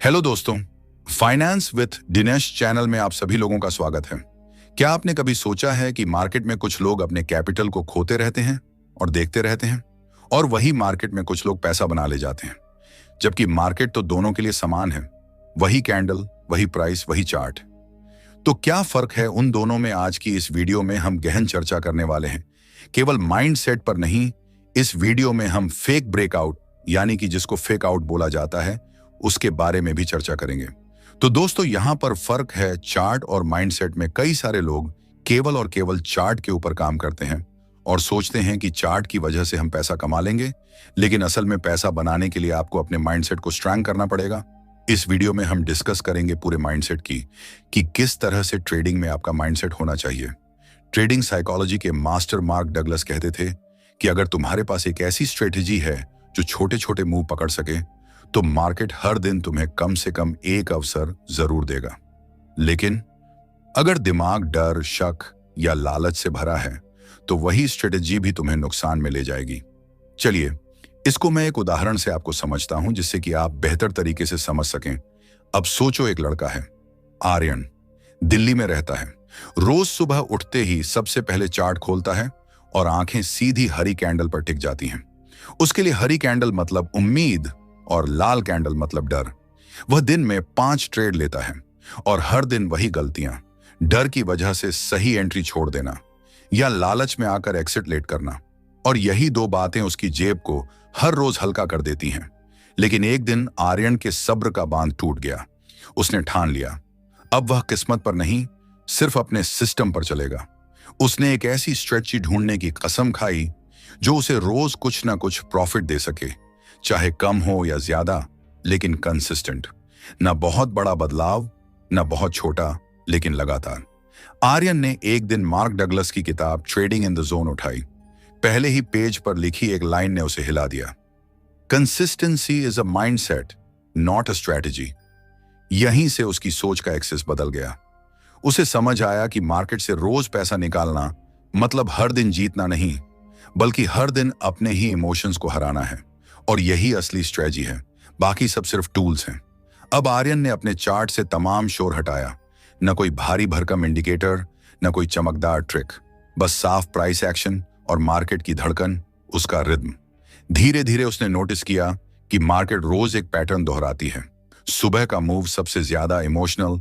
Hello दोस्तों, finance with Dinesh channel में आप सभी लोगों का स्वागत है। क्या आपने कभी सोचा है कि मार्केट में कुछ लोग अपने कैपिटल को खोते रहते हैं और देखते रहते हैं, और वही मार्केट में कुछ लोग पैसा बना ले जाते हैं, जबकि मार्केट तो दोनों के लिए समान है। वही कैंडल, वही प्राइस, वही चार्ट। तो क्या फर्क है उन दोनों में? आज की इस वीडियो में हम गहन चर्चा करने वाले हैं। केवल माइंडसेट पर नहीं, इस वीडियो में हम फेक ब्रेकआउट, यानी कि जिसको फेक आउट बोला जाता है, उसके बारे में भी चर्चा करेंगे। तो दोस्तों, यहां पर फर्क है चार्ट और माइंडसेट में। कई सारे लोग केवल और केवल चार्ट के ऊपर काम करते हैं और सोचते हैं कि चार्ट की वजह से हम पैसा कमा लेंगे, लेकिन असल में पैसा बनाने के लिए आपको अपने माइंडसेट को स्ट्रांग करना पड़ेगा। इस वीडियो में हम डिस्कस करेंगे पूरे माइंडसेट की कि किस तरह से ट्रेडिंग में आपका माइंडसेट होना चाहिए। ट्रेडिंग साइकोलॉजी के मास्टर मार्क डगलस कहते थे कि अगर तुम्हारे पास एक ऐसी स्ट्रेटेजी है जो छोटे छोटे मूव पकड़ सके, तो मार्केट हर दिन तुम्हें कम से कम एक अवसर जरूर देगा। लेकिन अगर दिमाग डर, शक या लालच से भरा है, तो वही स्ट्रेटेजी भी तुम्हें नुकसान में ले जाएगी। चलिए, इसको मैं एक उदाहरण से आपको समझता हूं, जिससे कि आप बेहतर तरीके से समझ सकें। अब सोचो, एक लड़का है, आर्यन, दिल्ली में रहता है। रोज सुबह उठते ही सबसे पहले चार्ट खोलता है और आंखें सीधी हरी कैंडल पर टिक जाती हैं। उसके लिए हरी कैंडल मतलब उम्मीद और लाल कैंडल मतलब डर। वह दिन में 5 ट्रेड लेता है और हर दिन वही गलतियां, डर की वजह से सही एंट्री छोड़ देना या लालच में आकर एक्सिट लेट करना, और यही 2 बातें उसकी जेब को हर रोज हल्का कर देती हैं। लेकिन एक दिन आर्यन के सब्र का बांध टूट गया। उसने ठान लिया, अब वह किस्मत पर नहीं, सिर्फ अपने सिस्टम पर चलेगा। उसने एक ऐसी स्ट्रेटजी ढूंढने की कसम खाई जो उसे रोज कुछ ना कुछ प्रॉफिट दे सके, चाहे कम हो या ज्यादा, लेकिन कंसिस्टेंट। ना बहुत बड़ा बदलाव, ना बहुत छोटा, लेकिन लगातार। आर्यन ने एक दिन मार्क डगलस की किताब ट्रेडिंग इन द जोन उठाई। पहले ही पेज पर लिखी एक लाइन ने उसे हिला दिया, consistency is a mindset, not a strategy. यहीं से उसकी सोच का एक्सेस बदल गया। उसे समझ आया कि मार्केट से रोज पैसा निकालना मतलब हर दिन जीतना नहीं, बल्कि हर दिन अपने ही इमोशंस को हराना है, और यही असली स्ट्रेटजी है। बाकी सब सिर्फ टूल्स हैं। अब आर्यन ने अपने चार्ट से तमाम शोर हटाया। न कोई भारी भरकम इंडिकेटर, न कोई चमकदार ट्रिक, बस साफ प्राइस एक्शन और मार्केट की धड़कन, उसका रिद्म। धीरे धीरे उसने नोटिस किया कि मार्केट रोज एक पैटर्न दोहराती है। सुबह का मूव सबसे ज्यादा इमोशनल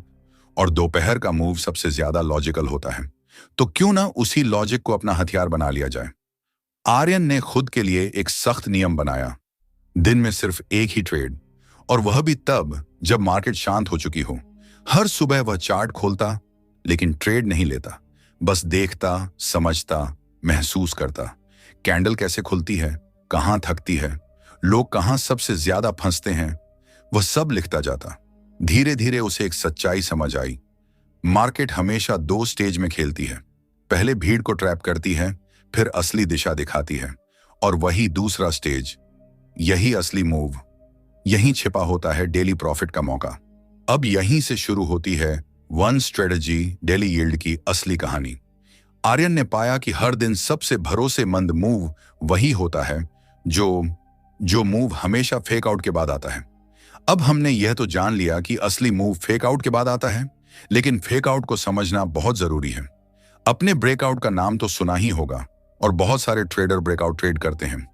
और दोपहर का मूव सबसे ज्यादा लॉजिकल होता है। तो क्यों ना उसी लॉजिक को अपना हथियार बना लिया जाए। आर्यन ने खुद के लिए एक सख्त नियम बनाया, दिन में सिर्फ एक ही ट्रेड, और वह भी तब जब मार्केट शांत हो चुकी हो। हर सुबह वह चार्ट खोलता, लेकिन ट्रेड नहीं लेता, बस देखता, समझता, महसूस करता। कैंडल कैसे खुलती है, कहां थकती है, लोग कहां सबसे ज्यादा फंसते हैं, वह सब लिखता जाता। धीरे धीरे उसे एक सच्चाई समझ आई, मार्केट हमेशा 2 स्टेज में खेलती है। पहले भीड़ को ट्रैप करती है, फिर असली दिशा दिखाती है, और वही दूसरा स्टेज, यही असली मूव, यहीं छिपा होता है डेली प्रॉफिट का मौका। अब यहीं से शुरू होती है वन स्ट्रेटजी डेली यील्ड की असली कहानी। आर्यन ने पाया कि हर दिन सबसे भरोसेमंद मूव वही होता है जो मूव हमेशा फेक आउट के बाद आता है। अब हमने यह तो जान लिया कि असली मूव फेक आउट के बाद आता है, लेकिन फेक आउट को समझना बहुत जरूरी है। अपने ब्रेकआउट का नाम तो सुना ही होगा, और बहुत सारे ट्रेडर ब्रेकआउट ट्रेड करते हैं।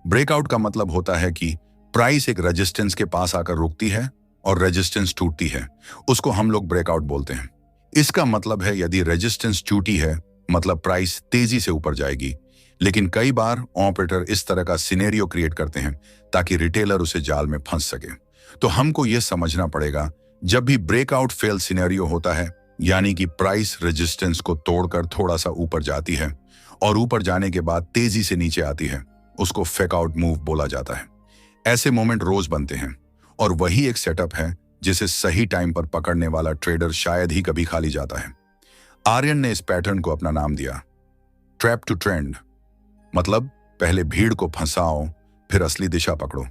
ब्रेकआउट का मतलब होता है कि प्राइस एक रेजिस्टेंस के पास आकर रुकती है और रेजिस्टेंस टूटती है, उसको हम लोग ब्रेकआउट बोलते हैं। इसका मतलब है यदि रेजिस्टेंस टूटी है, मतलब प्राइस तेजी से ऊपर जाएगी। लेकिन कई बार ऑपरेटर इस तरह का सिनेरियो क्रिएट करते हैं ताकि रिटेलर उसे जाल में फंस सके। तो हमको यह समझना पड़ेगा, जब भी ब्रेकआउट फेल सिनेरियो होता है, यानी कि प्राइस रेजिस्टेंस को तोड़कर थोड़ा सा ऊपर जाती है और ऊपर जाने के बाद तेजी से नीचे आती है, उसको फेक आउट मूव बोला जाता है। ऐसे मोमेंट रोज बनते हैं, और वही एक सेटअप है जिसे सही टाइम पर पकड़ने वाला ट्रेडर शायद ही कभी खाली जाता है। आर्यन ने इस पैटर्न को अपना नाम दिया, ट्रैप टू ट्रेंड। मतलब पहले भीड़ को फंसाओ, फिर असली दिशा पकड़ो।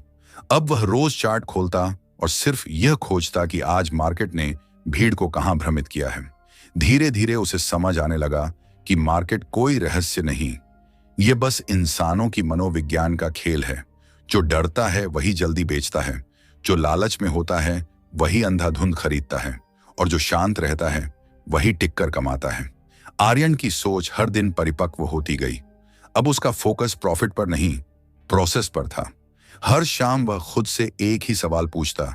अब वह रोज चार्ट खोलता और सिर्फ यह खोजता कि आज मार्केट ने भीड़ को कहां भ्रमित किया है। धीरे धीरे उसे समझ आने लगा कि मार्केट कोई रहस्य नहीं, ये बस इंसानों की मनोविज्ञान का खेल है। जो डरता है वही जल्दी बेचता है, जो लालच में होता है वही अंधाधुंध खरीदता है और जो शांत रहता है वही टिककर कमाता है। आर्यन की सोच हर दिन परिपक्व होती गई। अब उसका फोकस प्रॉफिट पर नहीं, प्रोसेस पर था। हर शाम वह खुद से एक ही सवाल पूछता,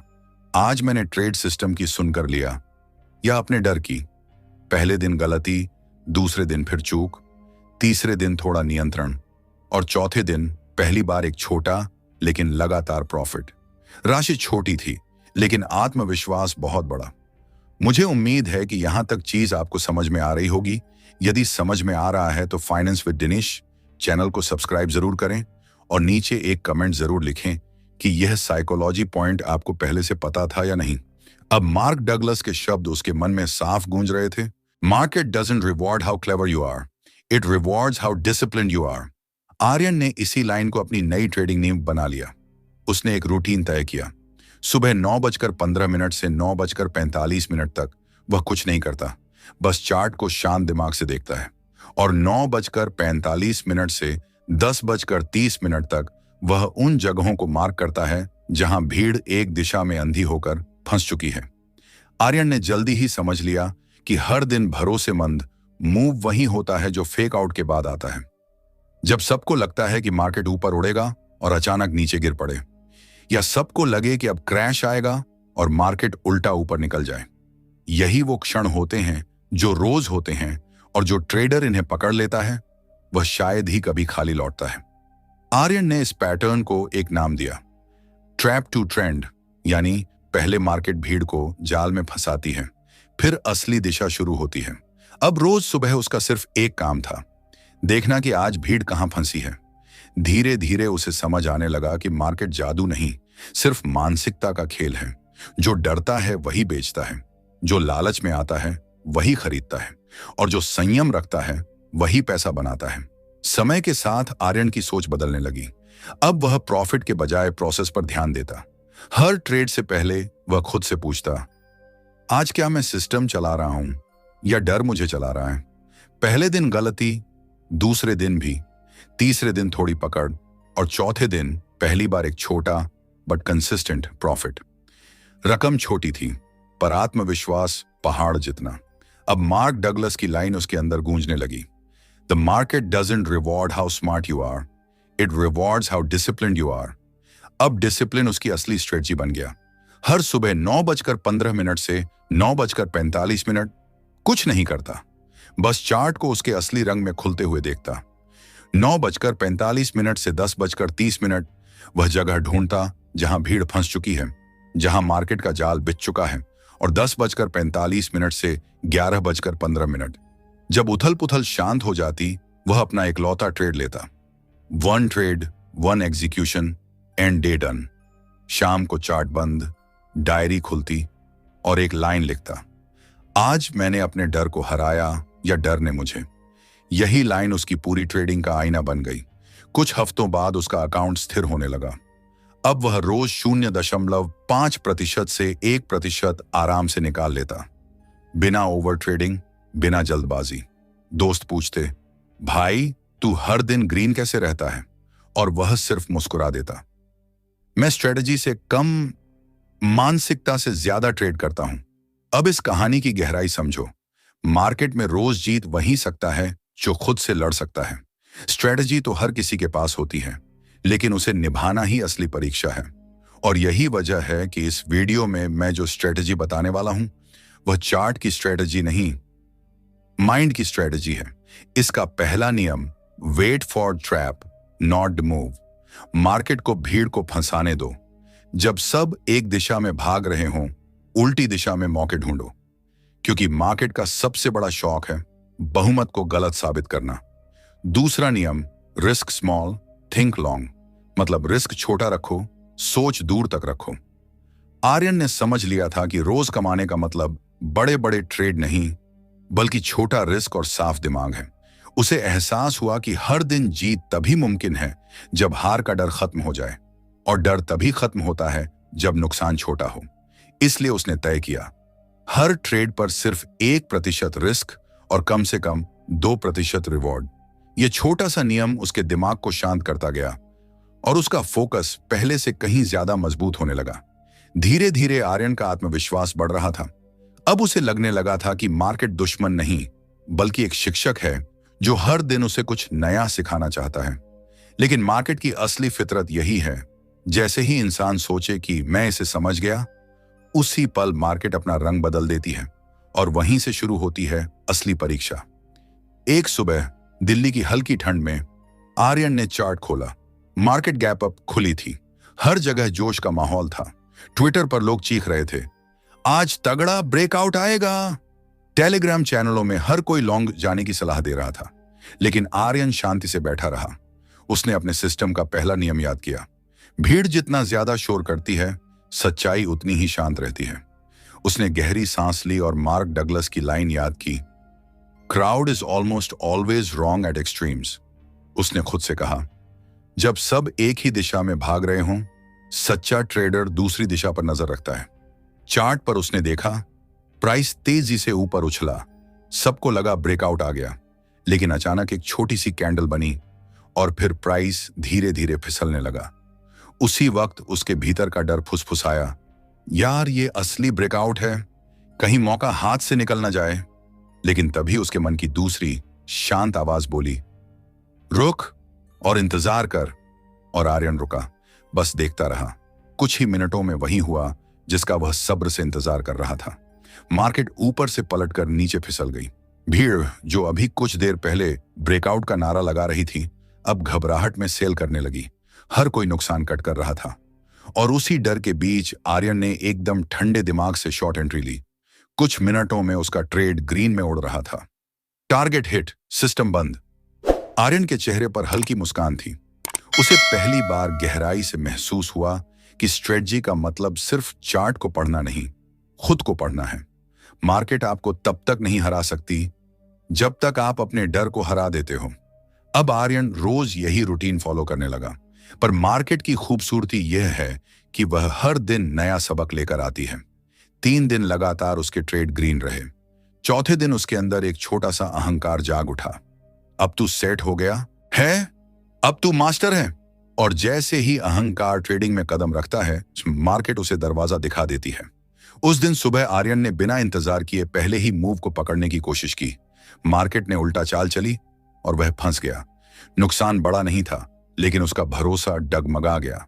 आज मैंने ट्रेड सिस्टम की सुनकर लिया या अपने डर की? पहले दिन गलती, दूसरे दिन फिर चूक, तीसरे दिन थोड़ा नियंत्रण और चौथे दिन पहली बार एक छोटा लेकिन लगातार प्रॉफिट। राशि छोटी थी लेकिन आत्मविश्वास बहुत बड़ा। मुझे उम्मीद है कि यहां तक चीज आपको समझ में आ रही होगी। यदि समझ में आ रहा है तो फाइनेंस विद दिनेश चैनल को सब्सक्राइब जरूर करें और नीचे एक कमेंट जरूर लिखें कि यह साइकोलॉजी पॉइंट आपको पहले से पता था या नहीं। अब मार्क डगलस के शब्द उसके मन में साफ गूंज रहे थे। Market doesn't reward how clever you are, it rewards how disciplined you are. Aryan ने इसी लाइन को अपनी नई ट्रेडिंग नींव बना लिया। उसने एक रूटीन तय किया। सुबह 9:15 से 9:45 तक वह कुछ नहीं करता, बस चार्ट को शांत दिमाग से देखता है। और 9:45 से 10:30 तक वह उन जगहों को मार्क करता है जहां भीड़ एक दिशा में अंधी होकर फंस चुकी है। आर्यन ने जल्दी ही समझ लिया कि हर दिन भरोसेमंद मूव वही होता है जो फेक आउट के बाद आता है। जब सबको लगता है कि मार्केट ऊपर उड़ेगा और अचानक नीचे गिर पड़े, या सबको लगे कि अब क्रैश आएगा और मार्केट उल्टा ऊपर निकल जाए। यही वो क्षण होते हैं जो रोज होते हैं, और जो ट्रेडर इन्हें पकड़ लेता है वह शायद ही कभी खाली लौटता है। आर्यन ने इस पैटर्न को एक नाम दिया, ट्रैप टू ट्रेंड। यानी पहले मार्केट भीड़ को जाल में फंसाती है, फिर असली दिशा शुरू होती है। अब रोज सुबह उसका सिर्फ एक काम था, देखना कि आज भीड़ कहां फंसी है। धीरे धीरे उसे समझ आने लगा कि मार्केट जादू नहीं, सिर्फ मानसिकता का खेल है। जो डरता है वही बेचता है, जो लालच में आता है वही खरीदता है, और जो संयम रखता है वही पैसा बनाता है। समय के साथ आर्यन की सोच बदलने लगी। अब वह प्रॉफिट के बजाय प्रोसेस पर ध्यान देता। हर ट्रेड से पहले वह खुद से पूछता, आज क्या मैं सिस्टम चला रहा हूं या डर मुझे चला रहा है? पहले दिन गलती, दूसरे दिन भी, तीसरे दिन थोड़ी पकड़ और चौथे दिन पहली बार एक छोटा बट कंसिस्टेंट प्रॉफिट। रकम छोटी थी पर आत्मविश्वास पहाड़ जितना। अब मार्क डगलस की लाइन उसके अंदर गूंजने लगी, the market doesn't reward how smart you are, it rewards how disciplined you are. अब डिसिप्लिन उसकी असली स्ट्रेटजी बन गया। हर सुबह 9:15 से 9:45 कुछ नहीं करता, बस चार्ट को उसके असली रंग में खुलते हुए देखता। 9:45 से 10:30 वह जगह ढूंढता जहां भीड़ फंस चुकी है, जहां मार्केट का जाल बिछ चुका है, और 10:45 से 11:15 जब उथल पुथल शांत हो जाती, वह अपना इकलौता ट्रेड लेता। 1 trade, 1 execution and day done. शाम को चार्ट बंद, डायरी खुलती और एक लाइन लिखता, आज मैंने अपने डर को हराया या डर ने मुझे। यही लाइन उसकी पूरी ट्रेडिंग का आईना बन गई। कुछ हफ्तों बाद उसका अकाउंट स्थिर होने लगा। अब वह रोज 0.5% से 1% आराम से निकाल लेता, बिना ओवर ट्रेडिंग, बिना जल्दबाजी। दोस्त पूछते, भाई तू हर दिन ग्रीन कैसे रहता है? और वह सिर्फ मुस्कुरा देता, मैं स्ट्रेटजी से कम, मानसिकता से ज्यादा ट्रेड करता हूं। अब इस कहानी की गहराई समझो। मार्केट में रोज जीत वही सकता है जो खुद से लड़ सकता है। स्ट्रेटजी तो हर किसी के पास होती है, लेकिन उसे निभाना ही असली परीक्षा है। और यही वजह है कि इस वीडियो में मैं जो स्ट्रेटजी बताने वाला हूं वह चार्ट की स्ट्रेटजी नहीं, माइंड की स्ट्रेटजी है। इसका पहला नियम, wait for trap not move. Market को भीड़ को फंसाने दो। जब सब एक दिशा में भाग रहे हों, उल्टी दिशा में मौके ढूंढो, क्योंकि मार्केट का सबसे बड़ा शौक है बहुमत को गलत साबित करना। दूसरा नियम, रिस्क स्मॉल थिंक लॉन्ग। मतलब रिस्क छोटा रखो, सोच दूर तक रखो। आर्यन ने समझ लिया था कि रोज कमाने का मतलब बड़े बड़े ट्रेड नहीं, बल्कि छोटा रिस्क और साफ दिमाग है। उसे एहसास हुआ कि हर दिन जीत तभी मुमकिन है जब हार का डर खत्म हो जाए, और डर तभी खत्म होता है जब नुकसान छोटा हो। इसलिए उसने तय किया, हर ट्रेड पर सिर्फ 1% रिस्क और कम से कम 2% रिवॉर्ड। यह छोटा सा नियम उसके दिमाग को शांत करता गया और उसका फोकस पहले से कहीं ज्यादा मजबूत होने लगा। धीरे धीरे आर्यन का आत्मविश्वास बढ़ रहा था। अब उसे लगने लगा था कि मार्केट दुश्मन नहीं बल्कि एक शिक्षक है जो हर दिन उसे कुछ नया सिखाना चाहता है। लेकिन मार्केट की असली फितरत यही है, जैसे ही इंसान सोचे कि मैं इसे समझ गया, उसी पल मार्केट अपना रंग बदल देती है और वहीं से शुरू होती है असली परीक्षा। एक सुबह दिल्ली की हल्की ठंड में आर्यन ने चार्ट खोला। मार्केट गैप अप खुली थी। हर जगह जोश का माहौल था। ट्विटर पर लोग चीख रहे थे, आज तगड़ा ब्रेकआउट आएगा। टेलीग्राम चैनलों में हर कोई लॉन्ग जाने की सलाह दे रहा था। लेकिन आर्यन शांति से बैठा रहा। उसने अपने सिस्टम का पहला नियम याद किया, भीड़ जितना ज्यादा शोर करती है, सच्चाई उतनी ही शांत रहती है। उसने गहरी सांस ली और मार्क डगलस की लाइन याद की, crowd is almost always wrong at extremes. उसने खुद से कहा, जब सब एक ही दिशा में भाग रहे हों, सच्चा ट्रेडर दूसरी दिशा पर नजर रखता है। चार्ट पर उसने देखा, प्राइस तेजी से ऊपर उछला। सबको लगा ब्रेकआउट आ गया, लेकिन अचानक एक छोटी सी कैंडल बनी और फिर प्राइस धीरे धीरे फिसलने लगा। उसी वक्त उसके भीतर का डर फुसफुसाया, यार ये असली ब्रेकआउट है, कहीं मौका हाथ से निकल ना जाए। लेकिन तभी उसके मन की दूसरी शांत आवाज बोली, रुक और इंतजार कर। और आर्यन रुका, बस देखता रहा। कुछ ही मिनटों में वही हुआ जिसका वह सब्र से इंतजार कर रहा था। मार्केट ऊपर से पलटकर नीचे फिसल गई। भीड़ जो अभी कुछ देर पहले ब्रेकआउट का नारा लगा रही थी, अब घबराहट में सेल करने लगी। हर कोई नुकसान कट कर रहा था। और उसी डर के बीच आर्यन ने एकदम ठंडे दिमाग से शॉर्ट एंट्री ली। कुछ मिनटों में उसका ट्रेड ग्रीन में उड़ रहा था। टारगेट हिट, सिस्टम बंद। आर्यन के चेहरे पर हल्की मुस्कान थी। उसे पहली बार गहराई से महसूस हुआ कि स्ट्रेटजी का मतलब सिर्फ चार्ट को पढ़ना नहीं, खुद को पढ़ना है। मार्केट आपको तब तक नहीं हरा सकती जब तक आप अपने डर को हरा देते हो। अब आर्यन रोज यही रूटीन फॉलो करने लगा। पर मार्केट की खूबसूरती यह है कि वह हर दिन नया सबक लेकर आती है। 3 दिन लगातार उसके ट्रेड ग्रीन रहे। चौथे दिन उसके अंदर एक छोटा सा अहंकार जाग उठा। अब तू सेट हो गया है, अब तू मास्टर है। और जैसे ही अहंकार ट्रेडिंग में कदम रखता है, मार्केट उसे दरवाजा दिखा देती है। उस दिन सुबह आर्यन ने बिना इंतजार किए पहले ही मूव को पकड़ने की कोशिश की। मार्केट ने उल्टा चाल चली और वह फंस गया। नुकसान बड़ा नहीं था, लेकिन उसका भरोसा डगमगा गया।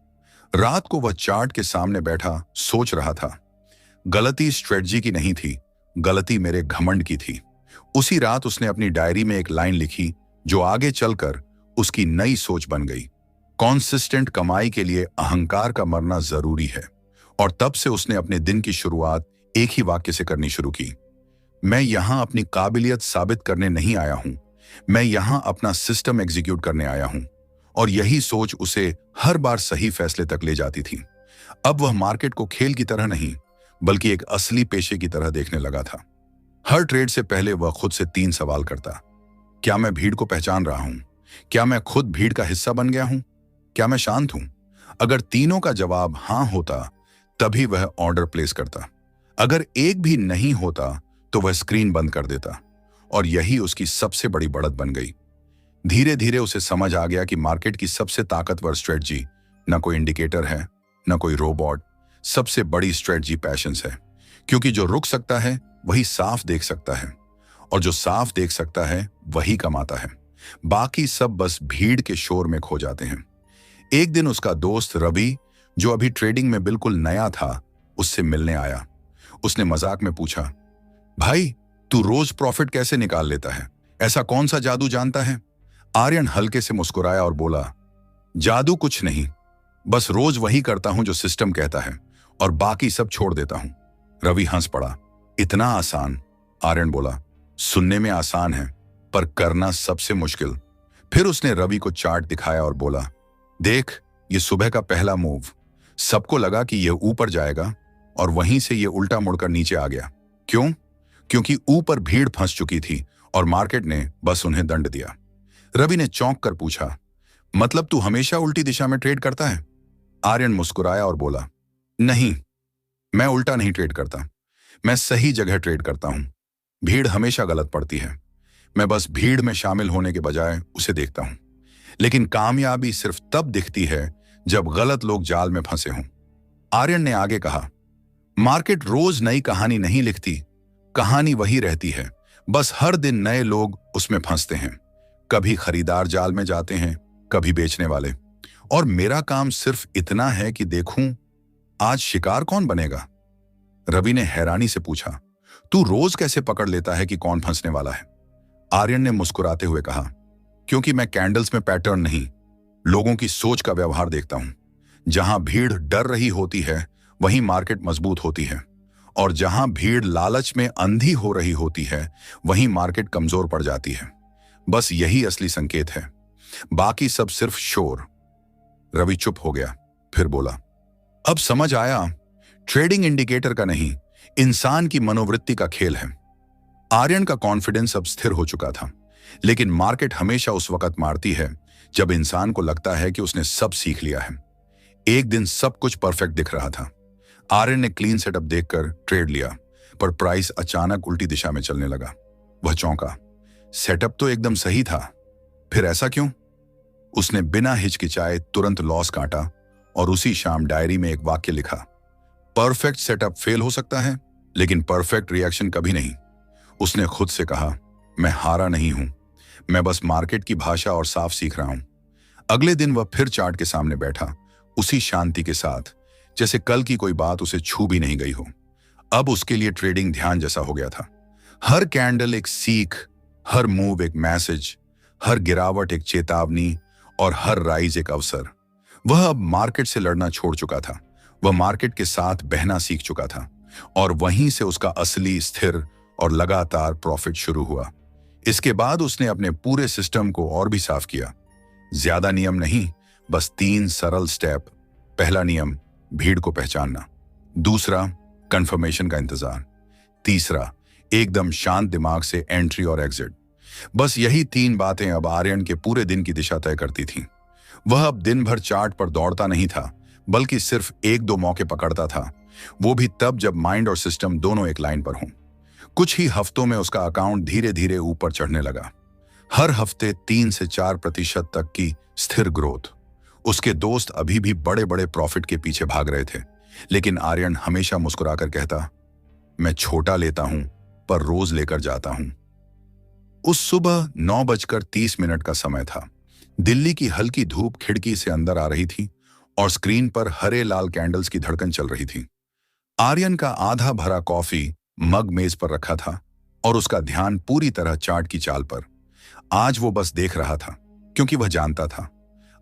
रात को वह चार्ट के सामने बैठा सोच रहा था, गलती स्ट्रेटजी की नहीं थी, गलती मेरे घमंड की थी। उसी रात उसने अपनी डायरी में एक लाइन लिखी जो आगे चलकर उसकी नई सोच बन गई। कॉन्सिस्टेंट कमाई के लिए अहंकार का मरना जरूरी है। और तब से उसने अपने दिन की शुरुआत एक ही वाक्य से करनी शुरू की, मैं यहां अपनी काबिलियत साबित करने नहीं आया हूं, मैं यहां अपना सिस्टम एग्जीक्यूट करने आया हूं। और यही सोच उसे हर बार सही फैसले तक ले जाती थी। अब वह मार्केट को खेल की तरह नहीं, बल्कि एक असली पेशे की तरह देखने लगा था। हर ट्रेड से पहले वह खुद से 3 सवाल करता, क्या मैं भीड़ को पहचान रहा हूं? क्या मैं खुद भीड़ का हिस्सा बन गया हूं? क्या मैं शांत हूं? अगर तीनों का जवाब हां होता, तभी वह ऑर्डर प्लेस करता। अगर एक भी नहीं होता, तो वह स्क्रीन बंद कर देता। और यही उसकी सबसे बड़ी बढ़त बन गई। धीरे धीरे उसे समझ आ गया कि मार्केट की सबसे ताकतवर स्ट्रेटजी न कोई इंडिकेटर है, न कोई रोबोट। सबसे बड़ी स्ट्रेटजी पैशंस है। क्योंकि जो रुक सकता है वही साफ देख सकता है, और जो साफ देख सकता है वही कमाता है। बाकी सब बस भीड़ के शोर में खो जाते हैं। एक दिन उसका दोस्त रवि, जो अभी ट्रेडिंग में बिल्कुल नया था, उससे मिलने आया। उसने मजाक में पूछा, भाई तू रोज प्रॉफिट कैसे निकाल लेता है? ऐसा कौन सा जादू जानता है? आर्यन हल्के से मुस्कुराया और बोला, जादू कुछ नहीं, बस रोज वही करता हूं जो सिस्टम कहता है, और बाकी सब छोड़ देता हूं। रवि हंस पड़ा, इतना आसान? आर्यन बोला, सुनने में आसान है, पर करना सबसे मुश्किल। फिर उसने रवि को चार्ट दिखाया और बोला, देख ये सुबह का पहला मूव। सबको लगा कि यह ऊपर जाएगा, और वहीं से यह उल्टा मुड़कर नीचे आ गया। क्यों? क्योंकि ऊपर भीड़ फंस चुकी थी और मार्केट ने बस उन्हें दंड दिया। रवि ने चौंक कर पूछा, मतलब तू हमेशा उल्टी दिशा में ट्रेड करता है? आर्यन मुस्कुराया और बोला, नहीं, मैं उल्टा नहीं ट्रेड करता, मैं सही जगह ट्रेड करता हूं। भीड़ हमेशा गलत पड़ती है, मैं बस भीड़ में शामिल होने के बजाय उसे देखता हूं। लेकिन कामयाबी सिर्फ तब दिखती है जब गलत लोग जाल में फंसे हों। आर्यन ने आगे कहा, मार्केट रोज नई कहानी नहीं लिखती, कहानी वही रहती है, बस हर दिन नए लोग उसमें फंसते हैं। कभी खरीदार जाल में जाते हैं, कभी बेचने वाले। और मेरा काम सिर्फ इतना है कि देखूं आज शिकार कौन बनेगा। रवि ने हैरानी से पूछा, तू रोज कैसे पकड़ लेता है कि कौन फंसने वाला है? आर्यन ने मुस्कुराते हुए कहा, क्योंकि मैं कैंडल्स में पैटर्न नहीं, लोगों की सोच का व्यवहार देखता हूं। जहां भीड़ डर रही होती है वहीं मार्केट मजबूत होती है, और जहां भीड़ लालच में अंधी हो रही होती है वहीं मार्केट कमजोर पड़ जाती है। बस यही असली संकेत है, बाकी सब सिर्फ शोर। रवि चुप हो गया, फिर बोला, अब समझ आया, ट्रेडिंग इंडिकेटर का नहीं, इंसान की मनोवृत्ति का खेल है। आर्यन का कॉन्फिडेंस अब स्थिर हो चुका था, लेकिन मार्केट हमेशा उस वक्त मारती है जब इंसान को लगता है कि उसने सब सीख लिया है। एक दिन सब कुछ परफेक्ट दिख रहा था। आर्यन ने क्लीन सेटअप देखकर ट्रेड लिया, पर प्राइस अचानक उल्टी दिशा में चलने लगा। वह चौंका, सेटअप तो एकदम सही था, फिर ऐसा क्यों? उसने बिना हिचकिचाए तुरंत लॉस काटा और उसी शाम डायरी में एक वाक्य लिखा, परफेक्ट सेटअप फेल हो सकता है, लेकिन परफेक्ट रिएक्शन कभी नहीं। उसने खुद से कहा, मैं हारा नहीं हूं, मैं बस मार्केट की भाषा और साफ सीख रहा हूं। अगले दिन वह फिर चार्ट के सामने बैठा, उसी शांति के साथ, जैसे कल की कोई बात उसे छू भी नहीं गई हो। अब उसके लिए ट्रेडिंग ध्यान जैसा हो गया था। हर कैंडल एक सीख, हर मूव एक मैसेज, हर गिरावट एक चेतावनी और हर राइज एक अवसर। वह अब मार्केट से लड़ना छोड़ चुका था, वह मार्केट के साथ बहना सीख चुका था, और वहीं से उसका असली स्थिर और लगातार प्रॉफिट शुरू हुआ। इसके बाद उसने अपने पूरे सिस्टम को और भी साफ किया। ज्यादा नियम नहीं, बस 3 सरल स्टेप। पहला नियम, भीड़ को पहचानना। दूसरा, कंफर्मेशन का इंतजार। तीसरा, एकदम शांत दिमाग से एंट्री और एग्जिट। बस यही 3 बातें अब आर्यन के पूरे दिन की दिशा तय करती थीं। वह अब दिन भर चार्ट पर दौड़ता नहीं था, बल्कि सिर्फ 1-2 मौके पकड़ता था, वो भी तब जब माइंड और सिस्टम दोनों एक लाइन पर हों। कुछ ही हफ्तों में उसका अकाउंट धीरे धीरे ऊपर चढ़ने लगा। हर हफ्ते 3 से 4% तक की स्थिर ग्रोथ। उसके दोस्त अभी भी बड़े बड़े प्रॉफिट के पीछे भाग रहे थे, लेकिन आर्यन हमेशा मुस्कुराकर कहता, मैं छोटा लेता हूं पर रोज लेकर जाता हूं। उस सुबह 9:30 का समय था। दिल्ली की हल्की धूप खिड़की से अंदर आ रही थी और स्क्रीन पर हरे लाल कैंडल्स की धड़कन चल रही थी। आर्यन का आधा भरा कॉफी मग मेज पर रखा था और उसका ध्यान पूरी तरह चार्ट की चाल पर। आज वो बस देख रहा था, क्योंकि वह जानता था,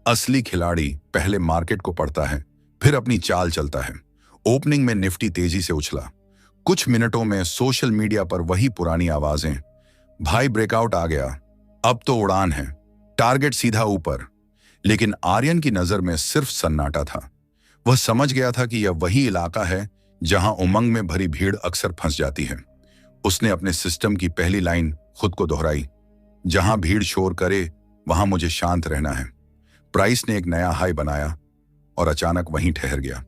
असली खिलाड़ी पहले मार्केट को पढ़ता है, फिर अपनी चाल चलता है। ओपनिंग में निफ्टी तेजी से उछला। कुछ मिनटों में सोशल मीडिया पर वही पुरानी आवाजें, भाई ब्रेकआउट आ गया, अब तो उड़ान है, टारगेट सीधा ऊपर। लेकिन आर्यन की नजर में सिर्फ सन्नाटा था। वह समझ गया था कि यह वही इलाका है जहां उमंग में भरी भीड़ अक्सर फंस जाती है। उसने अपने सिस्टम की पहली लाइन खुद को दोहराई, जहां भीड़ शोर करे वहां मुझे शांत रहना है। प्राइस ने एक नया हाई बनाया और अचानक वहीं ठहर गया।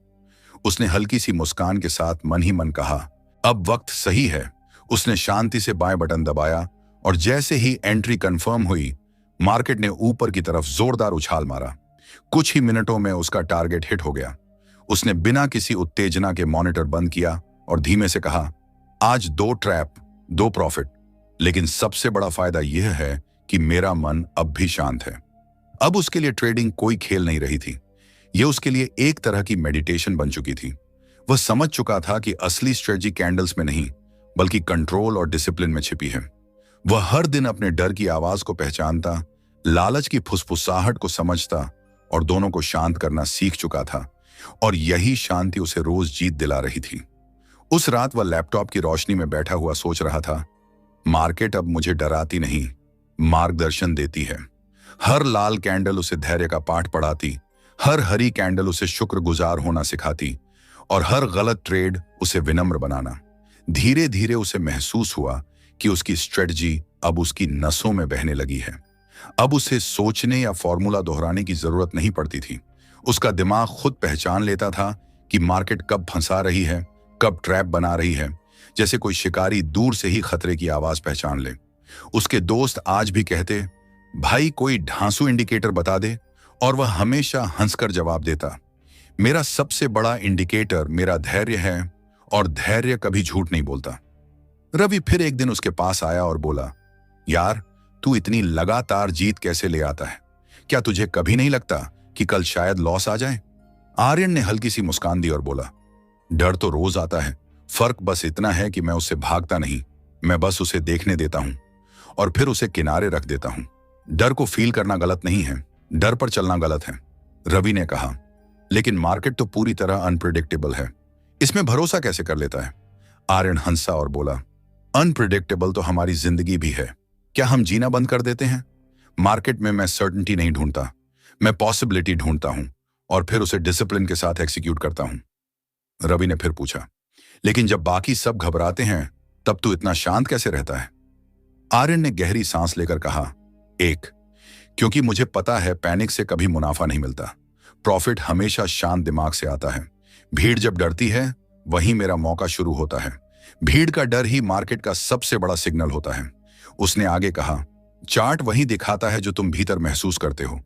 उसने हल्की सी मुस्कान के साथ मन ही मन कहा, अब वक्त सही है। उसने शांति से बाएं बटन दबाया और जैसे ही एंट्री कंफर्म हुई, मार्केट ने ऊपर की तरफ जोरदार उछाल मारा। कुछ ही मिनटों में उसका टारगेट हिट हो गया। उसने बिना किसी उत्तेजना के मॉनिटर बंद किया और धीमे से कहा, आज 2 ट्रैप, 2 प्रॉफिट। लेकिन सबसे बड़ा फायदा यह है कि मेरा मन अब भी शांत है। अब उसके लिए ट्रेडिंग कोई खेल नहीं रही थी, यह उसके लिए एक तरह की मेडिटेशन बन चुकी थी। वह समझ चुका था कि असली स्ट्रेटजी कैंडल्स में नहीं, बल्कि कंट्रोल और डिसिप्लिन में छिपी है। वह हर दिन अपने डर की आवाज को पहचानता, लालच की फुसफुसाहट को समझता और दोनों को शांत करना सीख चुका था, और यही शांति उसे रोज जीत दिला रही थी। उस रात वह लैपटॉप की रोशनी में बैठा हुआ सोच रहा था, मार्केट अब मुझे डराती नहीं, मार्गदर्शन देती है। हर लाल कैंडल उसे धैर्य का पाठ पढ़ाती, हर हरी कैंडल उसे शुक्रगुजार होना सिखाती, और हर गलत ट्रेड उसे विनम्र बनाना। धीरे धीरे उसे महसूस हुआ कि उसकी स्ट्रेटजी अब उसकी नसों में बहने लगी है। अब उसे सोचने या फॉर्मूला दोहराने की जरूरत नहीं पड़ती थी। उसका दिमाग खुद पहचान लेता था कि मार्केट कब फंसा रही है, कब ट्रैप बना रही है, जैसे कोई शिकारी दूर से ही खतरे की आवाज पहचान ले। उसके दोस्त आज भी कहते, भाई कोई ढांसू इंडिकेटर बता दे, और वह हमेशा हंसकर जवाब देता, मेरा सबसे बड़ा इंडिकेटर मेरा धैर्य है और धैर्य कभी झूठ नहीं बोलता। रवि फिर एक दिन उसके पास आया और बोला, यार तू इतनी लगातार जीत कैसे ले आता है? क्या तुझे कभी नहीं लगता कि कल शायद लॉस आ जाए? आर्यन ने हल्की सी मुस्कान दी और बोला, डर तो रोज आता है, फर्क बस इतना है कि मैं उससे भागता नहीं, मैं बस उसे देखने देता हूं और फिर उसे किनारे रख देता हूं। डर को फील करना गलत नहीं है, डर पर चलना गलत है। रवि ने कहा, लेकिन मार्केट तो पूरी तरह अनप्रिडिक्टेबल है, इसमें भरोसा कैसे कर लेता है? आर्यन हंसा और बोला, अनप्रिडिक्टेबल तो हमारी जिंदगी भी है। क्या हम जीना बंद कर देते हैं? मार्केट में मैं सर्टेनिटी नहीं ढूंढता, मैं पॉसिबिलिटी ढूंढता हूं और फिर उसे डिसिप्लिन के साथ एग्जीक्यूट करता हूं। रवि ने फिर पूछा, लेकिन जब बाकी सब घबराते हैं तब तू इतना शांत कैसे रहता है? आर्यन ने गहरी सांस लेकर कहा, क्योंकि मुझे पता है पैनिक से कभी मुनाफा नहीं मिलता, प्रॉफिट हमेशा शांत दिमाग से आता है। भीड़ जब डरती है वहीं मेरा मौका शुरू होता है। भीड़ का डर ही मार्केट का सबसे बड़ा सिग्नल होता है। उसने आगे कहा, चार्ट वही दिखाता है जो तुम भीतर महसूस करते हो।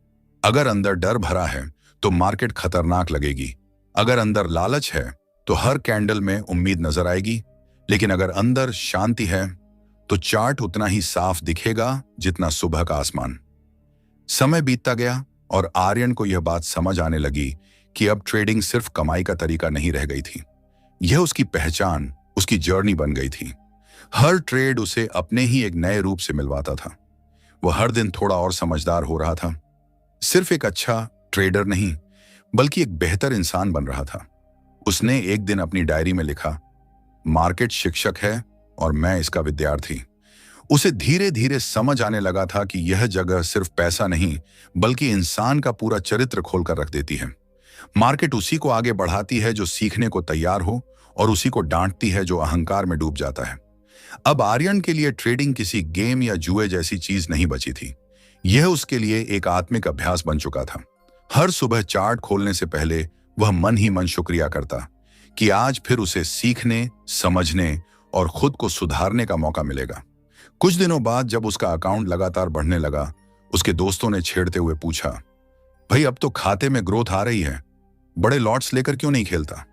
अगर अंदर डर भरा है तो मार्केट खतरनाक लगेगी, अगर अंदर लालच है तो हर कैंडल में उम्मीद नजर आएगी, लेकिन अगर अंदर शांति है तो चार्ट उतना ही साफ दिखेगा जितना सुबह का आसमान। समय बीतता गया और आर्यन को यह बात समझ आने लगी कि अब ट्रेडिंग सिर्फ कमाई का तरीका नहीं रह गई थी, यह उसकी पहचान, उसकी जर्नी बन गई थी। हर ट्रेड उसे अपने ही एक नए रूप से मिलवाता था। वह हर दिन थोड़ा और समझदार हो रहा था, सिर्फ एक अच्छा ट्रेडर नहीं बल्कि एक बेहतर इंसान बन रहा था। उसने एक दिन अपनी डायरी में लिखा, मार्केट शिक्षक है और मैं इसका विद्यार्थी। उसे धीरे धीरे समझ आने लगा था कि यह जगह सिर्फ पैसा नहीं बल्कि इंसान का पूरा चरित्र खोलकर रख देती है। मार्केट उसी को आगे बढ़ाती है जो सीखने को तैयार हो और उसी को डांटती है जो अहंकार में डूब जाता है। अब आर्यन के लिए ट्रेडिंग किसी गेम या जुए जैसी चीज नहीं बची थी, यह उसके लिए एक आत्मिक अभ्यास बन चुका था। हर सुबह चार्ट खोलने से पहले वह मन ही मन शुक्रिया करता कि आज फिर उसे सीखने, समझने और खुद को सुधारने का मौका मिलेगा। कुछ दिनों बाद जब उसका अकाउंट लगातार बढ़ने लगा, उसके दोस्तों ने छेड़ते हुए पूछा, भाई अब तो खाते में ग्रोथ आ रही है, बड़े लॉट्स लेकर क्यों नहीं खेलता?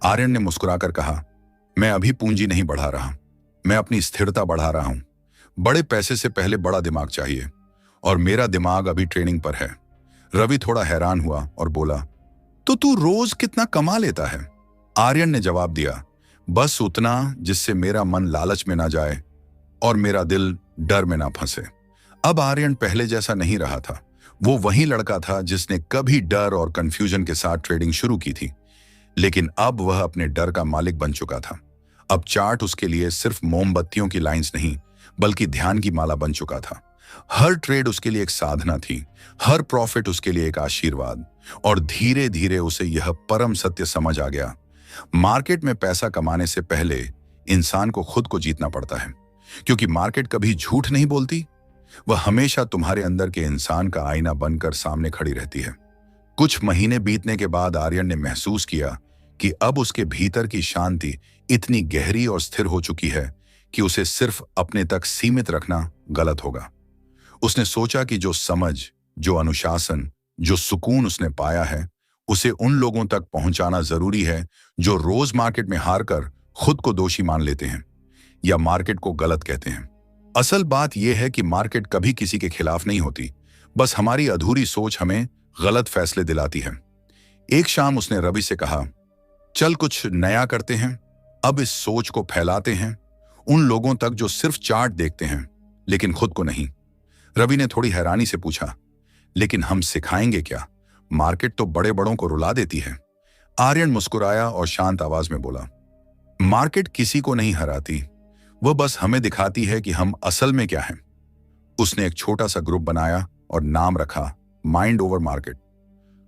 आर्यन ने मुस्कुराकर कहा, मैं अभी पूंजी नहीं बढ़ा रहा, मैं अपनी स्थिरता बढ़ा रहा हूं। बड़े पैसे से पहले बड़ा दिमाग चाहिए और मेरा दिमाग अभी ट्रेनिंग पर है। रवि थोड़ा हैरान हुआ और बोला, तो तू रोज कितना कमा लेता है? आर्यन ने जवाब दिया, बस उतना जिससे मेरा मन लालच में ना जाए और मेरा दिल डर में ना फंसे। अब आर्यन पहले जैसा नहीं रहा था, वो वही लड़का था जिसने कभी डर और कंफ्यूजन के साथ ट्रेडिंग शुरू की थी, लेकिन अब वह अपने डर का मालिक बन चुका था। अब चार्ट उसके लिए सिर्फ मोमबत्तियों की लाइंस नहीं बल्कि ध्यान की माला बन चुका था। हर ट्रेड उसके लिए एक साधना थी, हर प्रॉफिट उसके लिए एक आशीर्वाद। और धीरे धीरे उसे यह परम सत्य समझ आ गया, मार्केट में पैसा कमाने से पहले इंसान को खुद को जीतना पड़ता है, क्योंकि मार्केट कभी झूठ नहीं बोलती, वह हमेशा तुम्हारे अंदर के इंसान का आईना बनकर सामने खड़ी रहती है। कुछ महीने बीतने के बाद आर्यन ने महसूस किया कि अब उसके भीतर की शांति इतनी गहरी और स्थिर हो चुकी है कि उसे सिर्फ अपने तक सीमित रखना गलत होगा। उसने सोचा कि जो समझ, जो अनुशासन, जो सुकून उसने पाया है, उसे उन लोगों तक पहुंचाना जरूरी है जो रोज मार्केट में हारकर खुद को दोषी मान लेते हैं या मार्केट को गलत कहते हैं। असल बात यह है कि मार्केट कभी किसी के खिलाफ नहीं होती, बस हमारी अधूरी सोच हमें गलत फैसले दिलाती है। एक शाम उसने रवि से कहा, चल कुछ नया करते हैं, अब इस सोच को फैलाते हैं उन लोगों तक जो सिर्फ चार्ट देखते हैं लेकिन खुद को नहीं। रवि ने थोड़ी हैरानी से पूछा, लेकिन हम सिखाएंगे क्या? मार्केट तो बड़े बड़ों को रुला देती है। आर्यन मुस्कुराया और शांत आवाज में बोला, मार्केट किसी को नहीं हराती, वह बस हमें दिखाती है कि हम असल में क्या हैं। उसने एक छोटा सा ग्रुप बनाया और नाम रखा माइंड ओवर मार्केट।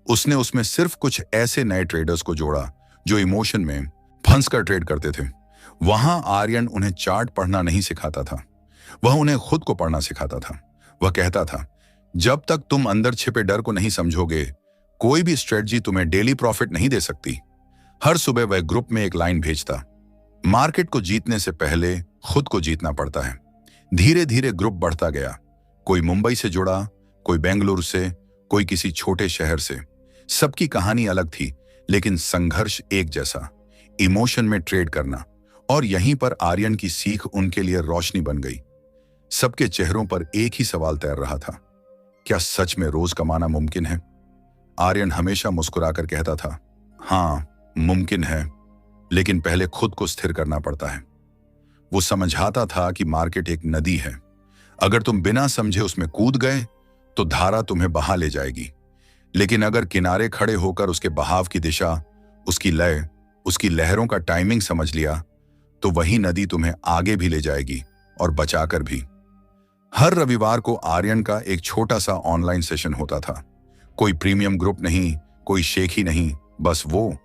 उसने उसमें सिर्फ कुछ ऐसे नए ट्रेडर्स को जोड़ा जो इमोशन में फंस कर ट्रेड करते थे। वहां आर्यन उन्हें चार्ट पढ़ना नहीं सिखाता था, वह उन्हें खुद को पढ़ना सिखाता था। वह कहता था, जब तक तुम अंदर छिपे डर को नहीं समझोगे, कोई भी स्ट्रेटजी तुम्हें डेली प्रॉफिट नहीं दे सकती। हर सुबह वह ग्रुप में एक लाइन भेजता, मार्केट को जीतने से पहले खुद को जीतना पड़ता है। धीरे धीरे ग्रुप बढ़ता गया, कोई मुंबई से जुड़ा, कोई बेंगलुरु से, कोई किसी छोटे शहर से। सबकी कहानी अलग थी, लेकिन संघर्ष एक जैसा, इमोशन में ट्रेड करना। और यहीं पर आर्यन की सीख उनके लिए रोशनी बन गई। सबके चेहरों पर एक ही सवाल तैर रहा था, क्या सच में रोज कमाना मुमकिन है? आर्यन हमेशा मुस्कुराकर कहता था, हाँ मुमकिन है, लेकिन पहले खुद को स्थिर करना पड़ता है। वो समझाता था कि मार्केट एक नदी है, अगर तुम बिना समझे उसमें कूद गए तो धारा तुम्हें बहा ले जाएगी, लेकिन अगर किनारे खड़े होकर उसके बहाव की दिशा, उसकी लय, उसकी लहरों का टाइमिंग समझ लिया तो वही नदी तुम्हें आगे भी ले जाएगी और बचाकर भी। हर रविवार को आर्यन का एक छोटा सा ऑनलाइन सेशन होता था। कोई प्रीमियम ग्रुप नहीं, कोई शेखी नहीं, बस वो,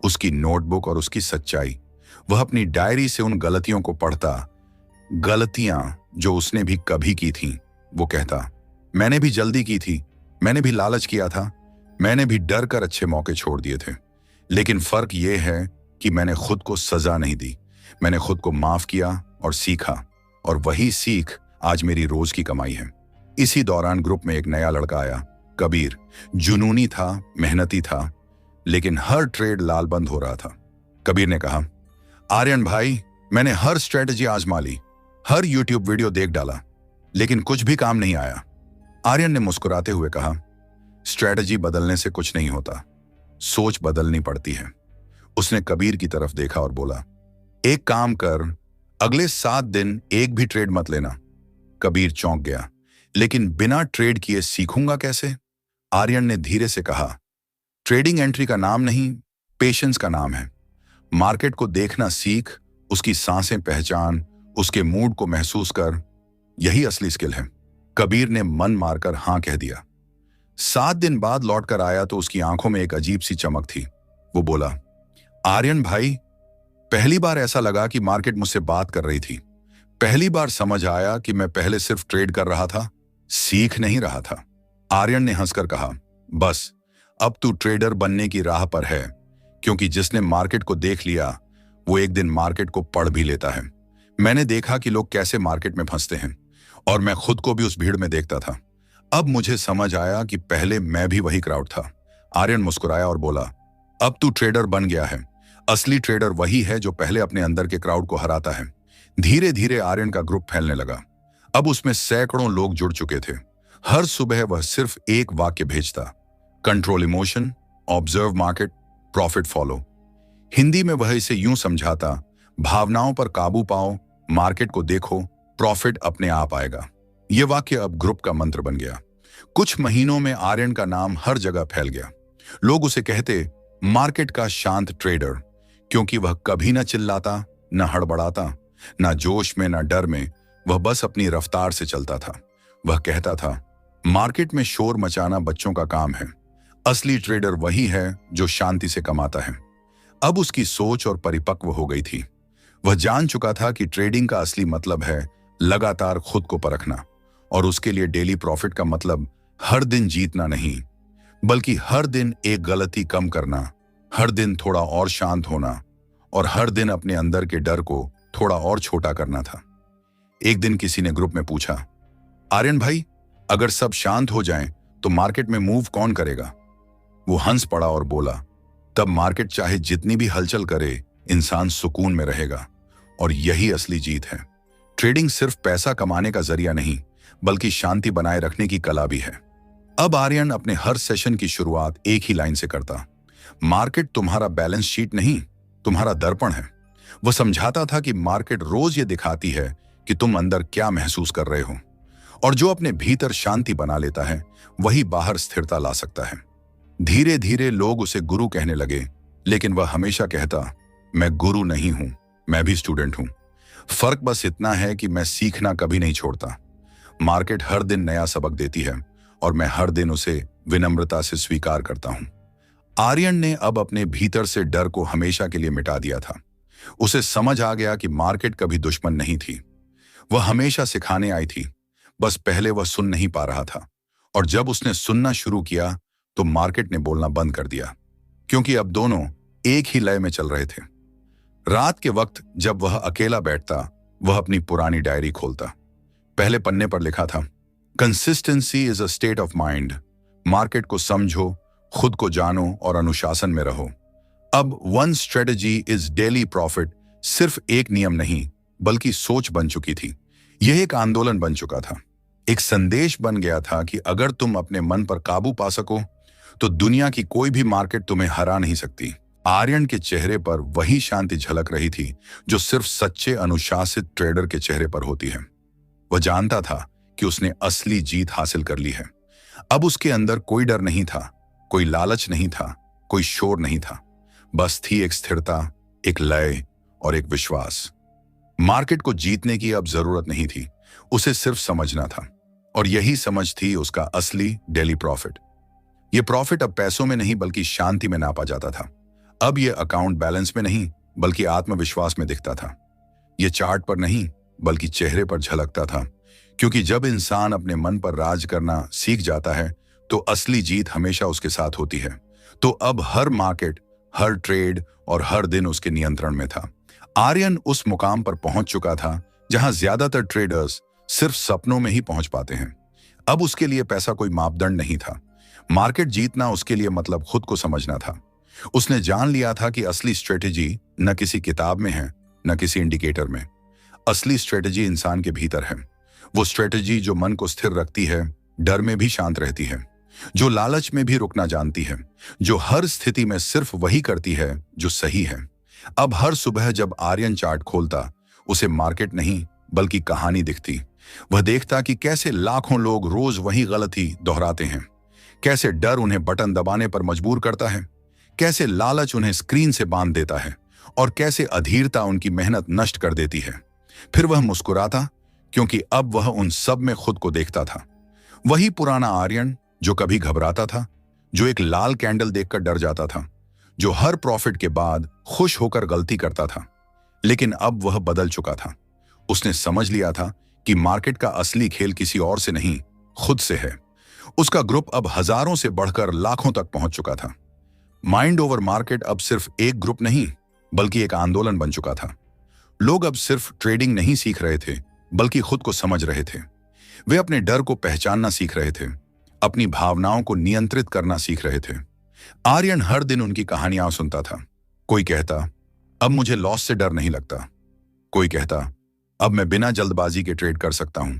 उसकी नोटबुक और उसकी सच्चाई। वह अपनी डायरी से उन गलतियों को पढ़ता, गलतियां जो उसने भी कभी की थीं। वो कहता, मैंने भी जल्दी की थी, मैंने भी लालच किया था, मैंने भी डर कर अच्छे मौके छोड़ दिए थे, लेकिन फर्क यह है कि मैंने खुद को सजा नहीं दी, मैंने खुद को माफ किया और सीखा, और वही सीख आज मेरी रोज की कमाई है। इसी दौरान ग्रुप में एक नया लड़का आया, कबीर। जुनूनी था, मेहनती था, लेकिन हर ट्रेड लाल बंद हो रहा था। कबीर ने कहा, आर्यन भाई, मैंने हर स्ट्रेटजी आजमा ली, हर यूट्यूब वीडियो देख डाला, लेकिन कुछ भी काम नहीं आया। आर्यन ने मुस्कुराते हुए कहा, स्ट्रेटजी बदलने से कुछ नहीं होता, सोच बदलनी पड़ती है। उसने कबीर की तरफ देखा और बोला, एक काम कर, अगले 7 दिन एक भी ट्रेड मत लेना। कबीर चौंक गया, लेकिन बिना ट्रेड किए सीखूंगा कैसे? आर्यन ने धीरे से कहा, ट्रेडिंग एंट्री का नाम नहीं, पेशेंस का नाम है। मार्केट को देखना सीख, उसकी सांसें पहचान, उसके मूड को महसूस कर, यही असली स्किल है। कबीर ने मन मारकर हां कह दिया। 7 दिन बाद लौटकर आया तो उसकी आंखों में एक अजीब सी चमक थी। वो बोला, आर्यन भाई, पहली बार ऐसा लगा कि मार्केट मुझसे बात कर रही थी। पहली बार समझ आया कि मैं पहले सिर्फ ट्रेड कर रहा था, सीख नहीं रहा था। आर्यन ने हंसकर कहा, बस अब तू ट्रेडर बनने की राह पर है, क्योंकि जिसने मार्केट को देख लिया वो एक दिन मार्केट को पढ़ भी लेता है। मैंने देखा कि लोग कैसे मार्केट में फंसते हैं, और मैं खुद को भी उस भीड़ में देखता था। अब मुझे समझ आया कि पहले मैं भी वही क्राउड था। आर्यन मुस्कुराया और बोला, अब तू ट्रेडर बन गया है। असली ट्रेडर वही है जो पहले अपने अंदर के क्राउड को हराता है। धीरे धीरे आर्यन का ग्रुप फैलने लगा। अब उसमें सैकड़ों लोग जुड़ चुके थे। हर सुबह वह सिर्फ एक वाक्य भेजता, control emotion, observe market, profit follow. Hindi में वह इसे यूं समझाता, भावनाओं पर काबू पाओ, मार्केट को देखो, प्रॉफिट अपने आप आएगा। यह वाक्य अब ग्रुप का मंत्र बन गया। कुछ महीनों में आर्यन का नाम हर जगह फैल गया। लोग उसे कहते, मार्केट का शांत ट्रेडर, क्योंकि वह कभी न चिल्लाता, न हड़बड़ाता, न जोश में न डर में। वह बस अपनी रफ्तार से चलता था। वह कहता था, मार्केट में शोर मचाना बच्चों का काम है, असली ट्रेडर वही है जो शांति से कमाता है। अब उसकी सोच और परिपक्व हो गई थी। वह जान चुका था कि ट्रेडिंग का असली मतलब है लगातार खुद को परखना, और उसके लिए डेली प्रॉफिट का मतलब हर दिन जीतना नहीं, बल्कि हर दिन एक गलती कम करना, हर दिन थोड़ा और शांत होना, और हर दिन अपने अंदर के डर को थोड़ा और छोटा करना था। एक दिन किसी ने ग्रुप में पूछा, आर्यन भाई, अगर सब शांत हो जाएं तो मार्केट में मूव कौन करेगा? वो हंस पड़ा और बोला, तब मार्केट चाहे जितनी भी हलचल करे, इंसान सुकून में रहेगा, और यही असली जीत है। ट्रेडिंग सिर्फ पैसा कमाने का जरिया नहीं, बल्कि शांति बनाए रखने की कला भी है। अब आर्यन अपने हर सेशन की शुरुआत एक ही लाइन से करता, मार्केट तुम्हारा बैलेंस शीट नहीं, तुम्हारा दर्पण है। वह समझाता था कि मार्केट रोज ये दिखाती है कि तुम अंदर क्या महसूस कर रहे हो, और जो अपने भीतर शांति बना लेता है वही बाहर स्थिरता ला सकता है। धीरे धीरे लोग उसे गुरु कहने लगे, लेकिन वह हमेशा कहता, मैं गुरु नहीं हूं, मैं भी स्टूडेंट हूं। फर्क बस इतना है कि मैं सीखना कभी नहीं छोड़ता। मार्केट हर दिन नया सबक देती है, और मैं हर दिन उसे विनम्रता से स्वीकार करता हूं। आर्यन ने अब अपने भीतर से डर को हमेशा के लिए मिटा दिया था। उसे समझ आ गया कि मार्केट कभी दुश्मन नहीं थी, वह हमेशा सिखाने आई थी, बस पहले वह सुन नहीं पा रहा था। और जब उसने सुनना शुरू किया तो मार्केट ने बोलना बंद कर दिया, क्योंकि अब दोनों एक ही लय में चल रहे थे। रात के वक्त जब वह अकेला बैठता, वह अपनी पुरानी डायरी खोलता। पहले पन्ने पर लिखा था, consistency is a state of mind. Market को समझो, खुद को जानो और अनुशासन में रहो। अब one strategy is daily profit सिर्फ एक नियम नहीं बल्कि सोच बन चुकी थी। यह एक आंदोलन बन चुका था, एक संदेश बन गया था कि अगर तुम अपने मन पर काबू पा सको तो दुनिया की कोई भी मार्केट तुम्हें हरा नहीं सकती। आर्यन के चेहरे पर वही शांति झलक रही थी जो सिर्फ सच्चे अनुशासित ट्रेडर के चेहरे पर होती है। वह जानता था कि उसने असली जीत हासिल कर ली है। अब उसके अंदर कोई डर नहीं था, कोई लालच नहीं था, कोई शोर नहीं था। बस थी एक स्थिरता, एक लय और एक विश्वास। मार्केट को जीतने की अब जरूरत नहीं थी, उसे सिर्फ समझना था। और यही समझ थी उसका असली डेली प्रॉफिट। यह प्रॉफिट अब पैसों में नहीं बल्कि शांति में नापा जाता था। अब यह अकाउंट बैलेंस में नहीं बल्कि आत्मविश्वास में दिखता था। यह चार्ट पर नहीं बल्कि चेहरे पर झलकता था, क्योंकि जब इंसान अपने मन पर राज करना सीख जाता है तो असली जीत हमेशा उसके साथ होती है। तो अब हर मार्केट, हर ट्रेड और हर दिन उसके नियंत्रण में था। आर्यन उस मुकाम पर पहुंच चुका था जहां ज्यादातर ट्रेडर्स सिर्फ सपनों में ही पहुंच पाते हैं। अब उसके लिए पैसा कोई मापदंड नहीं था। मार्केट जीतना उसके लिए मतलब खुद को समझना था। उसने जान लिया था कि असली स्ट्रेटेजी न किसी किताब में है, न किसी इंडिकेटर में। असली स्ट्रेटेजी इंसान के भीतर है। वो स्ट्रेटेजी जो मन को स्थिर रखती है, डर में भी शांत रहती है, जो लालच में भी रुकना जानती है, जो हर स्थिति में सिर्फ वही करती है जो सही है। अब हर सुबह जब आर्यन चार्ट खोलता, उसे मार्केट नहीं बल्कि कहानी दिखती। वह देखता कि कैसे लाखों लोग रोज वही गलती दोहराते हैं, कैसे डर उन्हें बटन दबाने पर मजबूर करता है, कैसे लालच उन्हें स्क्रीन से बांध देता है और कैसे अधीरता उनकी मेहनत नष्ट कर देती है। फिर वह मुस्कुराता, क्योंकि अब वह उन सब में खुद को देखता था। वही पुराना आर्यन जो कभी घबराता था, जो एक लाल कैंडल देखकर डर जाता था, जो हर प्रॉफिट के बाद खुश होकर गलती करता था। लेकिन अब वह बदल चुका था। उसने समझ लिया था कि मार्केट का असली खेल किसी और से नहीं, खुद से है। उसका ग्रुप अब हजारों से बढ़कर लाखों तक पहुंच चुका था। माइंड ओवर मार्केट अब सिर्फ एक ग्रुप नहीं बल्कि एक आंदोलन बन चुका था। लोग अब सिर्फ ट्रेडिंग नहीं सीख रहे थे बल्कि खुद को समझ रहे थे। वे अपने डर को पहचानना सीख रहे थे, अपनी भावनाओं को नियंत्रित करना सीख रहे थे। आर्यन हर दिन उनकी कहानियां सुनता था। कोई कहता, अब मुझे लॉस से डर नहीं लगता। कोई कहता, अब मैं बिना जल्दबाजी के ट्रेड कर सकता हूं।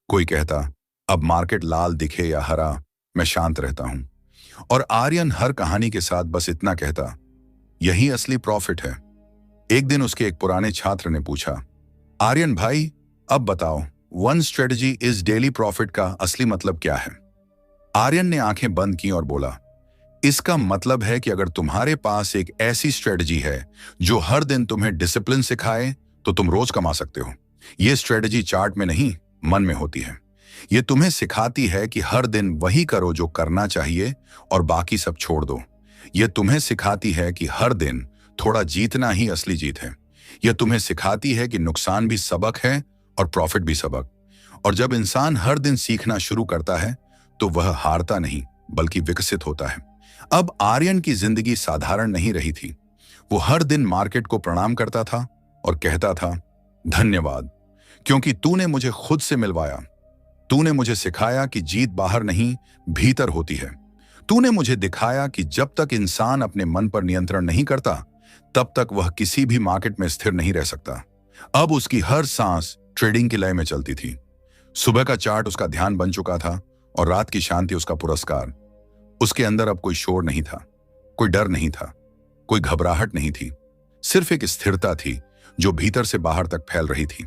कोई कहता, अब मार्केट लाल दिखे या हरा, मैं शांत रहता हूं। और आर्यन हर कहानी के साथ बस इतना कहता, यही असली प्रॉफिट है। एक दिन उसके एक पुराने छात्र ने पूछा, आर्यन भाई, अब बताओ, one strategy is daily profit का असली मतलब क्या है? आर्यन ने आंखें बंद की और बोला, इसका मतलब है कि अगर तुम्हारे पास एक ऐसी स्ट्रेटजी है जो हर दिन तुम्हें डिसिप्लिन सिखाए तो तुम रोज कमा सकते हो। यह स्ट्रेटजी चार्ट में नहीं, मन में होती है। यह तुम्हें सिखाती है कि हर दिन वही करो जो करना चाहिए और बाकी सब छोड़ दो। यह तुम्हें सिखाती है कि हर दिन थोड़ा जीतना ही असली जीत है। यह तुम्हें सिखाती है कि नुकसान भी सबक है और प्रॉफिट भी सबक। और जब इंसान हर दिन सीखना शुरू करता है तो वह हारता नहीं बल्कि विकसित होता है। अब आर्यन की जिंदगी साधारण नहीं रही थी। वो हर दिन मार्केट को प्रणाम करता था और कहता था, धन्यवाद, क्योंकि तूने मुझे खुद से मिलवाया। तूने मुझे सिखाया कि जीत बाहर नहीं, भीतर होती है। तूने मुझे दिखाया कि जब तक इंसान अपने मन पर नियंत्रण नहीं करता, तब तक वह किसी भी मार्केट में स्थिर नहीं रह सकता। अब उसकी हर सांस ट्रेडिंग की लय में चलती थी। सुबह का चार्ट उसका ध्यान बन चुका था और रात की शांति उसका पुरस्कार। उसके अंदर अब कोई शोर नहीं था, कोई डर नहीं था, कोई घबराहट नहीं थी। सिर्फ एक स्थिरता थी जो भीतर से बाहर तक फैल रही थी।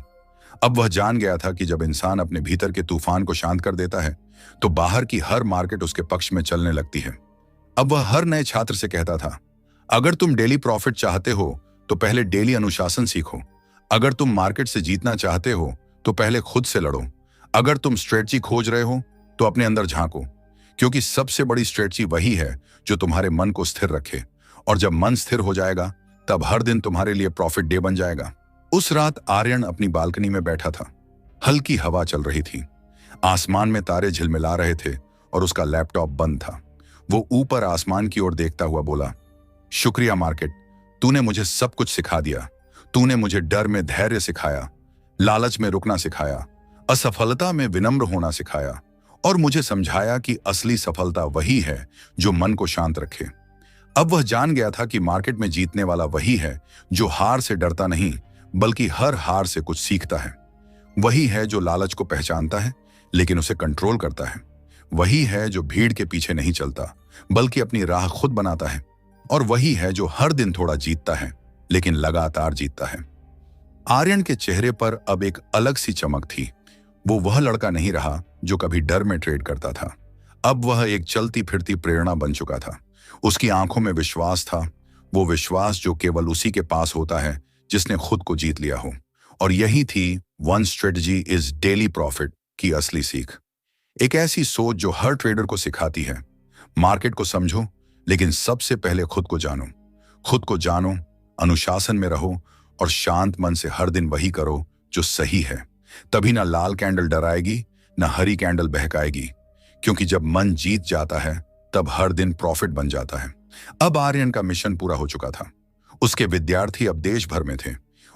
अब वह जान गया था कि जब इंसान अपने भीतर के तूफान को शांत कर देता है तो बाहर की हर मार्केट उसके पक्ष में चलने लगती है। अब वह हर नए छात्र से कहता था, अगर तुम डेली प्रॉफिट चाहते हो तो पहले डेली अनुशासन सीखो। अगर तुम मार्केट से जीतना चाहते हो तो पहले खुद से लड़ो। अगर तुम स्ट्रेटजी खोज रहे हो तो अपने अंदर झांको, क्योंकि सबसे बड़ी स्ट्रेटजी वही है जो तुम्हारे मन को स्थिर रखे। और जब मन स्थिर हो जाएगा तब हर दिन तुम्हारे लिए प्रॉफिट डे बन जाएगा। उस रात आर्यन अपनी बालकनी में बैठा था। हल्की हवा चल रही थी, आसमान में तारे झिलमिला रहे थे और उसका लैपटॉप बंद था। वो ऊपर आसमान की ओर देखता हुआ बोला, शुक्रिया मार्केट, तूने मुझे सब कुछ सिखा दिया। तूने मुझे डर में धैर्य सिखाया, लालच में रुकना सिखाया, असफलता में विनम्र होना सिखाया और मुझे समझाया कि असली सफलता वही है जो मन को शांत रखे। अब वह जान गया था कि मार्केट में जीतने वाला वही है जो हार से डरता नहीं, बल्कि हर हार से कुछ सीखता है। वही है जो लालच को पहचानता है लेकिन उसे कंट्रोल करता है। वही है जो भीड़ के पीछे नहीं चलता, बल्कि अपनी राह खुद बनाता है। और वही है जो हर दिन थोड़ा जीतता है लेकिन लगातार जीतता है। आर्यन के चेहरे पर अब एक अलग सी चमक थी। वो वह लड़का नहीं रहा जो कभी डर में ट्रेड करता था। अब वह एक चलती फिरती प्रेरणा बन चुका था। उसकी आंखों में विश्वास था, वो विश्वास जो केवल उसी के पास होता है जिसने खुद को जीत लिया हो। और यही थी one strategy is daily profit की असली सीख। एक ऐसी सोच जो हर ट्रेडर को सिखाती है, मार्केट को समझो लेकिन सबसे पहले खुद को जानो। खुद को जानो, अनुशासन में रहो और शांत मन से हर दिन वही करो जो सही है। तभी ना लाल कैंडल डराएगी, ना हरी कैंडल बहकाएगी, क्योंकि जब मन जीत जाता है तब हर दिन प्रॉफिट बन जाता है। अब आर्यन का मिशन पूरा हो चुका था। उसके विद्यार्थी अब देश भर में थे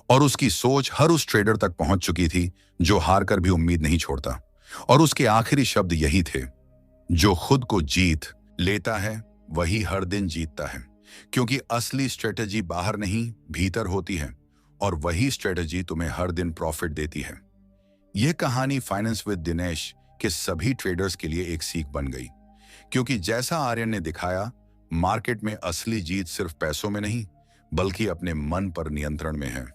और उसकी सोच हर उस ट्रेडर तक पहुंच चुकी थी जो हार कर भी उम्मीद नहीं छोड़ता। और उसके आखिरी शब्द यही थे, जो खुद को जीत लेता है वही हर दिन जीतता है, क्योंकि असली स्ट्रेटजी बाहर नहीं भीतर होती है और वही स्ट्रेटजी तुम्हें हर दिन प्रॉफिट देती है। यह कहानी फाइनेंस विद दिनेश के सभी ट्रेडर्स के लिए एक सीख बन गई, क्योंकि जैसा आर्यन ने दिखाया, मार्केट में असली जीत सिर्फ पैसों में नहीं बल्कि अपने मन पर नियंत्रण में है।